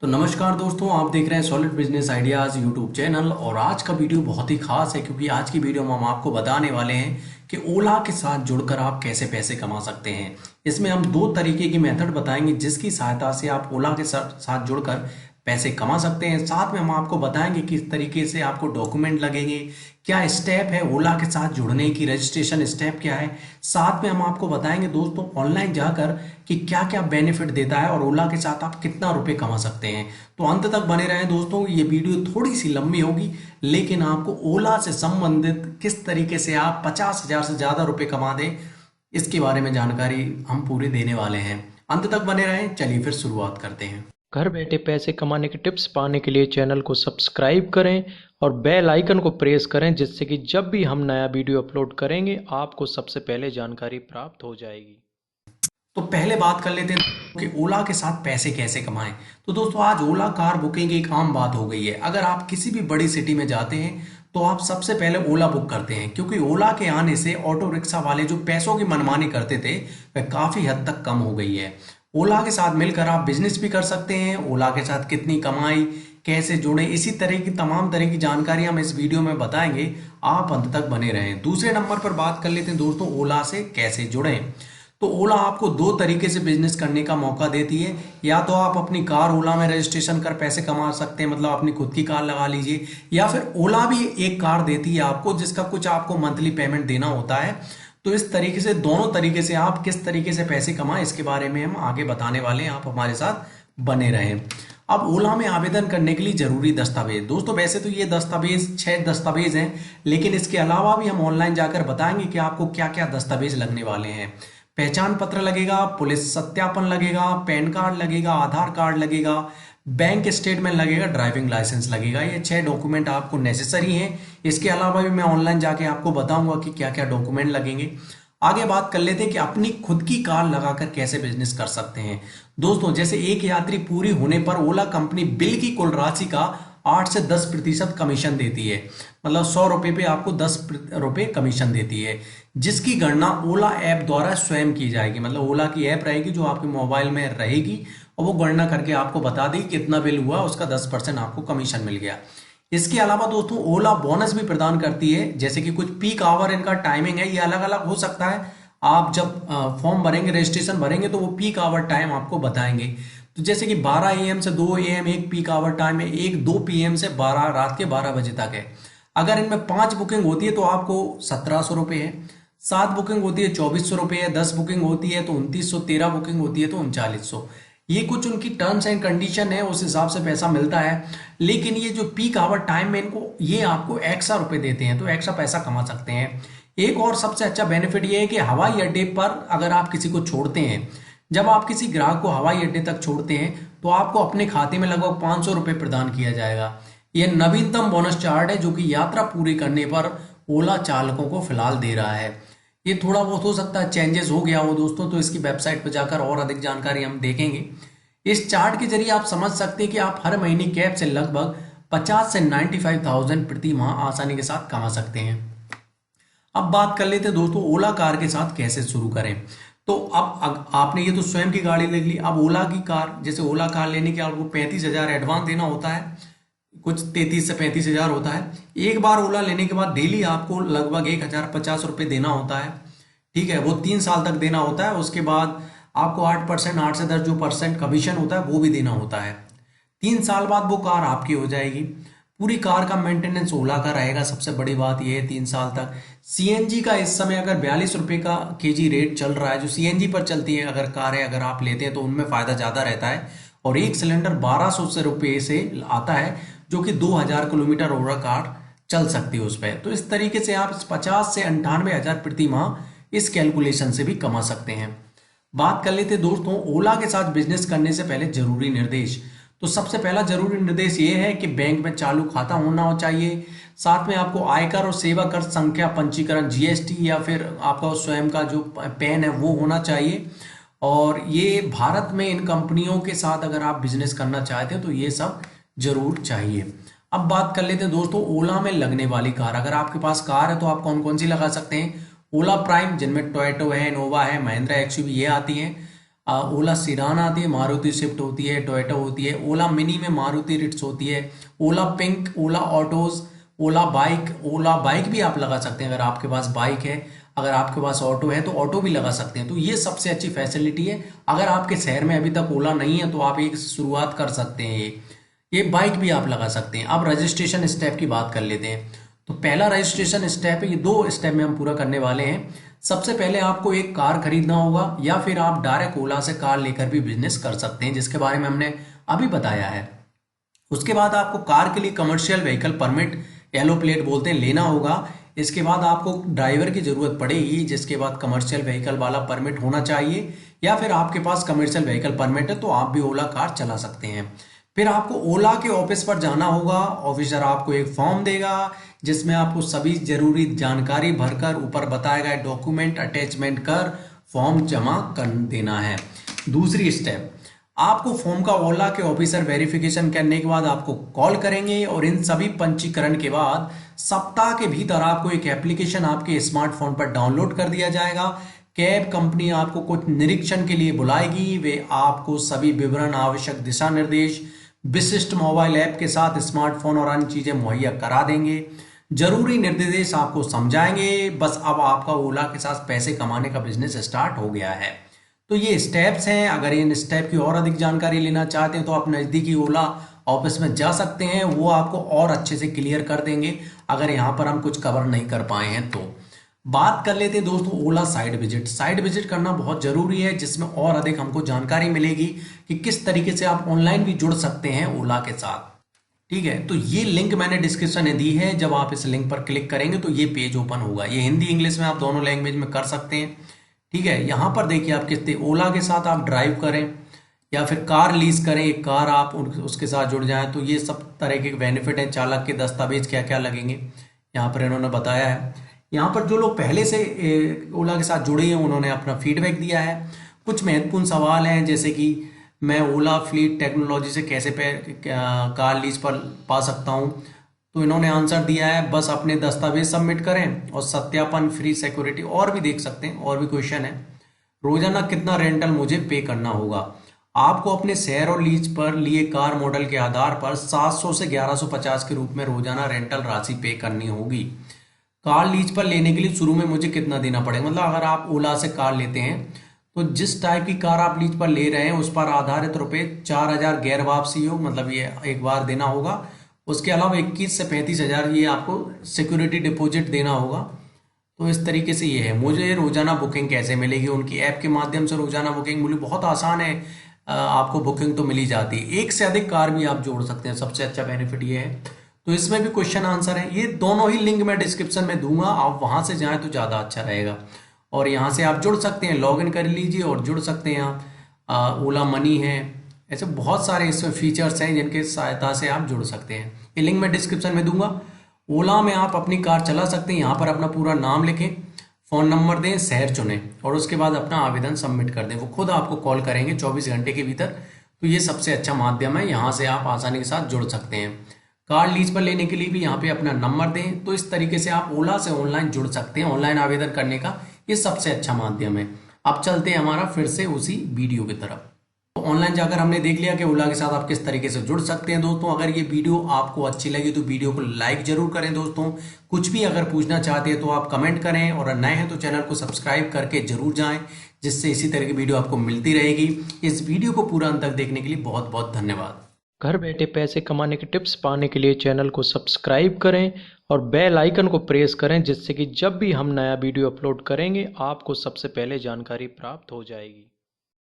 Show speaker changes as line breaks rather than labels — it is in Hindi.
तो नमस्कार दोस्तों, आप देख रहे हैं solid business ideas YouTube channel. और आज का वीडियो बहुत ही खास है क्योंकि आज की वीडियो में हम आपको बताने वाले हैं कि ओला के साथ जुड़कर आप कैसे पैसे कमा सकते हैं। इसमें हम दो तरीके की मेथड बताएंगे जिसकी सहायता से आप ओला के साथ जुड़कर पैसे कमा सकते हैं। साथ में हम आपको बताएंगे किस तरीके से आपको डॉक्यूमेंट लगेंगे, क्या स्टेप है ओला के साथ जुड़ने की, रजिस्ट्रेशन स्टेप क्या है। साथ में हम आपको बताएंगे दोस्तों ऑनलाइन जाकर कि क्या क्या बेनिफिट देता है और ओला के साथ आप कितना रुपए कमा सकते हैं। तो अंत तक बने रहें दोस्तों। ये वीडियो थोड़ी सी लंबी होगी लेकिन आपको ओला से संबंधित किस तरीके से आप 50,000 से ज्यादा रुपए कमा दें इसके बारे में जानकारी हम पूरी देने वाले हैं। अंत तक बने रहें। चलिए फिर शुरुआत करते हैं।
घर बैठे पैसे कमाने के टिप्स पाने के लिए चैनल को सब्सक्राइब करें और बेल आइकन को प्रेस करें, जिससे कि जब भी हम नया वीडियो अपलोड करेंगे आपको सबसे पहले जानकारी प्राप्त हो जाएगी।
तो पहले बात कर लेते हैं कि ओला के साथ पैसे कैसे कमाएं। तो दोस्तों आज ओला कार बुकिंग एक आम बात हो गई है। अगर आप किसी भी बड़ी सिटी में जाते हैं तो आप सबसे पहले ओला बुक करते हैं, क्योंकि ओला के आने से ऑटो रिक्शा वाले जो पैसों की मनमानी करते थे वह काफी हद तक कम हो गई है। ओला के साथ मिलकर आप बिजनेस भी कर सकते हैं। ओला के साथ कितनी कमाई, कैसे जुड़े, इसी तरह की तमाम तरह की जानकारी हम इस वीडियो में बताएंगे। आप अंत तक बने रहें। दूसरे नंबर पर बात कर लेते हैं दोस्तों ओला से कैसे जुड़ें। तो ओला आपको दो तरीके से बिजनेस करने का मौका देती है। या तो आप अपनी कार ओला में रजिस्ट्रेशन कर पैसे कमा सकते हैं, मतलब अपनी खुद की कार लगा लीजिए, या फिर ओला भी एक कार देती है आपको जिसका कुछ आपको मंथली पेमेंट देना होता है। तो इस तरीके से दोनों तरीके से आप किस तरीके से पैसे कमाएं इसके बारे में हम आगे बताने वाले हैं। आप हमारे साथ बने रहें। अब ओला में आवेदन करने के लिए जरूरी दस्तावेज दोस्तों, वैसे तो ये दस्तावेज 6 दस्तावेज हैं, लेकिन इसके अलावा भी हम ऑनलाइन जाकर बताएंगे कि आपको क्या क्या दस्तावेज लगने वाले हैं। पहचान पत्र लगेगा, पुलिस सत्यापन लगेगा, पैन कार्ड लगेगा, आधार कार्ड लगेगा, बैंक स्टेटमेंट लगेगा, ड्राइविंग लाइसेंस लगेगा। ये 6 डॉक्यूमेंट आपको नेसेसरी हैं। इसके अलावा भी मैं ऑनलाइन जाके आपको बताऊंगा कि क्या क्या डॉक्यूमेंट लगेंगे। आगे बात कर लेते हैं कि अपनी खुद की कार लगाकर कैसे बिजनेस कर सकते हैं। दोस्तों जैसे एक यात्री पूरी होने पर ओला कंपनी बिल की कुल राशि का 8 से 10% कमीशन देती है, मतलब 100 रुपए पे आपको 10 रुपए कमीशन देती है, जिसकी गणना ओला ऐप द्वारा स्वयं की जाएगी। मतलब ओला की ऐप रहेगी जो आपके मोबाइल में रहेगी और वो गणना करके आपको बता देगी कितना बिल हुआ, उसका 10% आपको कमीशन मिल गया। इसके अलावा दोस्तों ओला बोनस भी प्रदान करती है, जैसे कि कुछ पीक आवर इनका टाइमिंग है, ये अलग अलग हो सकता है। आप जब फॉर्म भरेंगे, रजिस्ट्रेशन भरेंगे तो वो पीक आवर टाइम आपको बताएंगे। तो जैसे कि 12 AM से 2 AM एक पीक आवर टाइम है, एक 2 PM से 12 रात के 12 बजे तक है। अगर इनमें 5 बुकिंग होती है तो आपको 1700 रुपये है, 7 बुकिंग होती है 2400 रुपये है, 10 बुकिंग होती है तो 2900, 13 बुकिंग होती है तो 3900। ये कुछ उनकी टर्म्स एंड कंडीशन है, उस हिसाब से पैसा मिलता है। लेकिन ये जो पीक आवर टाइम में इनको ये आपको एक्स्ट्रा रुपए देते हैं तो एक्स्ट्रा पैसा कमा सकते हैं। एक और सबसे अच्छा बेनिफिट ये है कि हवाई अड्डे पर अगर आप किसी को छोड़ते हैं, जब आप किसी ग्राहक को हवाई अड्डे तक छोड़ते हैं तो आपको अपने खाते में लगभग 500 रुपये प्रदान किया जाएगा। यह नवीनतम बोनस चार्ट है जो कि यात्रा पूरी करने पर ओला चालकों को फिलहाल दे रहा है। ये थोड़ा बहुत हो सकता है चेंजेस हो गया हो दोस्तों, तो इसकी वेबसाइट पर जाकर और अधिक जानकारी हम देखेंगे। इस चार्ट के जरिए आप समझ सकते हैं कि आप हर महीने कैब से लगभग 50 से 95,000 प्रति माह आसानी के साथ कमा सकते हैं। अब बात कर लेते हैं दोस्तों ओला कार के साथ कैसे शुरू करें। तो अब आपने ये तो स्वयं की गाड़ी ले ली, अब ओला की कार, जैसे ओला कार लेने के आपको 35,000 एडवांस देना होता है, कुछ 33 से 35,000 होता है। एक बार ओला लेने के बाद डेली आपको लगभग 1,050 रुपये देना होता है। ठीक है, वो 3 साल तक देना होता है। उसके बाद आपको 8%, 8 से 10 जो परसेंट कमीशन होता है वो भी देना होता है। 3 साल बाद वो कार आपकी हो जाएगी। पूरी कार का मेंटेनेंस ओला का रहेगा। सबसे बड़ी बात यह है 3 साल तक। सीएनजी का इस समय अगर 42 रुपये का केजी रेट चल रहा है, जो सीएनजी पर चलती है अगर कार है, अगर आप लेते हैं तो उनमें फायदा ज्यादा रहता है। और एक सिलेंडर 1200 से रुपये से आता है, जो कि 2000 किलोमीटर ओवर कार चल सकती है उस पर। तो इस तरीके से आप 50 से 98,000 प्रति माह इस कैलकुलेशन से भी कमा सकते हैं। बात कर लेते दोस्तों ओला के साथ बिजनेस करने से पहले जरूरी निर्देश। तो सबसे पहला जरूरी निर्देश ये है कि बैंक में चालू खाता होना चाहिए। साथ में आपको आयकर और सेवा कर संख्या पंजीकरण जीएसटी या फिर आपका स्वयं का जो पैन है वो होना चाहिए। और ये भारत में इन कंपनियों के साथ अगर आप बिजनेस करना चाहते हैं तो ये सब जरूर चाहिए। अब बात कर लेते हैं दोस्तों ओला में लगने वाली कार। अगर आपके पास कार है तो आप कौन कौन सी लगा सकते हैं। ओला प्राइम, जिनमें टोयोटो है, इनोवा है, महिंद्रा एक्सयूवी ये आती हैं। ओला सिडान आती है, मारुति स्विफ्ट होती है, टोयोटा होती है, ओला मिनी में मारुति रिट्स होती है, ओला पिंक, ओला ऑटोज, ओला बाइक भी आप लगा सकते हैं अगर आपके पास बाइक है। अगर आपके पास ऑटो है तो ऑटो भी लगा सकते हैं। तो ये सबसे अच्छी फैसिलिटी है। अगर आपके शहर में अभी तक ओला नहीं है तो आप एक शुरुआत कर सकते हैं। ये बाइक भी आप लगा सकते हैं। अब रजिस्ट्रेशन स्टेप की बात कर लेते हैं। तो पहला रजिस्ट्रेशन स्टेप है, ये 2 स्टेप में हम पूरा करने वाले हैं। सबसे पहले आपको एक कार खरीदना होगा या फिर आप डायरेक्ट ओला से कार लेकर भी बिजनेस कर सकते हैं, जिसके बारे में हमने अभी बताया है। उसके बाद आपको कार के लिए commercial vehicle permit, yellow plate बोलते हैं, लेना होगा। इसके बाद आपको ड्राइवर की जरूरत पड़ेगी, जिसके बाद कमर्शियल व्हीकल वाला परमिट होना चाहिए, या फिर आपके पास कमर्शियल व्हीकल परमिट है तो आप भी ओला कार चला सकते हैं। फिर आपको ओला के ऑफिस पर जाना होगा। ऑफिसर आपको एक फॉर्म देगा जिसमें आपको सभी जरूरी जानकारी भरकर ऊपर बताया गया डॉक्यूमेंट अटैचमेंट कर फॉर्म जमा कर देना है। दूसरी स्टेप, आपको फॉर्म का ओला के ऑफिसर वेरिफिकेशन करने के बाद आपको कॉल करेंगे और इन सभी पंजीकरण के बाद सप्ताह के भीतर आपको एक एप्लीकेशन आपके स्मार्टफोन पर डाउनलोड कर दिया जाएगा। कैब कंपनी आपको कुछ निरीक्षण के लिए बुलाएगी। वे आपको सभी विवरण, आवश्यक दिशा निर्देश, विशिष्ट मोबाइल ऐप के साथ स्मार्टफोन और अन्य चीजें मुहैया करा देंगे। जरूरी निर्देश आपको समझाएंगे। बस अब आपका ओला के साथ पैसे कमाने का बिजनेस स्टार्ट हो गया है। तो ये स्टेप्स हैं। अगर इन स्टेप की और अधिक जानकारी लेना चाहते हैं तो आप नज़दीकी ओला ऑफिस में जा सकते हैं, वो आपको और अच्छे से क्लियर कर देंगे अगर यहाँ पर हम कुछ कवर नहीं कर पाए हैं तो। बात कर लेते हैं दोस्तों ओला साइट विजिट। साइट विजिट करना बहुत जरूरी है, जिसमें और अधिक हमको जानकारी मिलेगी कि किस तरीके से आप ऑनलाइन भी जुड़ सकते हैं ओला के साथ। ठीक है, तो ये लिंक मैंने डिस्क्रिप्शन में दी है। जब आप इस लिंक पर क्लिक करेंगे तो ये पेज ओपन होगा। ये हिंदी इंग्लिश में आप दोनों लैंग्वेज में कर सकते हैं। ठीक है, यहाँ पर देखिए आप कितने ओला के साथ आप ड्राइव करें या फिर कार लीज करें, एक कार आप उसके साथ जुड़ जाएं तो ये सब तरह के बेनिफिट हैं। चालक के दस्तावेज क्या क्या लगेंगे यहाँ पर इन्होंने बताया है। यहाँ पर जो लोग पहले से ओला के साथ जुड़े हैं उन्होंने अपना फीडबैक दिया है। कुछ महत्वपूर्ण सवाल हैं जैसे कि मैं ओला फ्लीट टेक्नोलॉजी से कैसे कार लीज पर पा सकता हूँ, तो इन्होंने आंसर दिया है बस अपने दस्तावेज सबमिट करें और सत्यापन, फ्री सिक्योरिटी, और भी देख सकते हैं और भी क्वेश्चन है। रोजाना कितना रेंटल मुझे पे करना होगा। आपको अपने शहर और लीज पर लिए कार मॉडल के आधार पर 700 से 1150 के रूप में रोजाना रेंटल राशि पे करनी होगी। कार लीज पर लेने के लिए शुरू में मुझे कितना देना पड़ेगा, मतलब अगर आप ओला से कार लेते हैं तो जिस टाइप की कार आप लीज पर ले रहे हैं उस पर आधारित रुपये 4000 गैर वापसी योग, मतलब ये एक बार देना होगा। उसके अलावा 21 से 35,000 ये आपको सिक्योरिटी डिपॉजिट देना होगा। तो इस तरीके से ये है। मुझे रोजाना बुकिंग कैसे मिलेगी, उनकी ऐप के माध्यम से रोजाना बुकिंग मिली, बहुत आसान है। आपको बुकिंग तो मिली जाती है। एक से अधिक कार भी आप जोड़ सकते हैं, सबसे अच्छा बेनिफिट ये है। तो इसमें भी क्वेश्चन आंसर है। ये दोनों ही लिंक मैं डिस्क्रिप्शन में दूंगा, आप वहां से जाएं तो ज़्यादा अच्छा रहेगा। और यहाँ से आप जुड़ सकते हैं, लॉग इन कर लीजिए और जुड़ सकते हैं आप। ओला मनी है, ऐसे बहुत सारे इसमें फीचर्स हैं जिनके सहायता से आप जुड़ सकते हैं। ये लिंक मैं डिस्क्रिप्शन में दूंगा। ओला में आप अपनी कार चला सकते हैं। यहाँ पर अपना पूरा नाम लिखें, फ़ोन नंबर दें, शहर चुनें और उसके बाद अपना आवेदन सबमिट कर दें। वो खुद आपको कॉल करेंगे 24 घंटे के भीतर। तो ये सबसे अच्छा माध्यम है, यहाँ से आप आसानी के साथ जुड़ सकते हैं। कार लीज पर लेने के लिए भी यहाँ पे अपना नंबर दें। तो इस तरीके से आप ओला से ऑनलाइन जुड़ सकते हैं। ऑनलाइन आवेदन करने का ये सबसे अच्छा माध्यम है। अब चलते हैं हमारा फिर से उसी वीडियो की तरफ। तो ऑनलाइन जाकर हमने देख लिया कि ओला के साथ आप किस तरीके से जुड़ सकते हैं। दोस्तों अगर ये वीडियो आपको अच्छी लगी तो वीडियो को लाइक जरूर करें। दोस्तों कुछ भी अगर पूछना चाहते हैं तो आप कमेंट करें और नए हैं तो चैनल को सब्सक्राइब करके जरूर जाएं, जिससे इसी तरह की वीडियो आपको मिलती रहेगी। इस वीडियो को पूरा अंत तक देखने के लिए बहुत बहुत धन्यवाद।
घर बैठे पैसे कमाने के टिप्स पाने के लिए चैनल को सब्सक्राइब करें और बेल आइकन को प्रेस करें, जिससे कि जब भी हम नया वीडियो अपलोड करेंगे आपको सबसे पहले जानकारी प्राप्त हो जाएगी।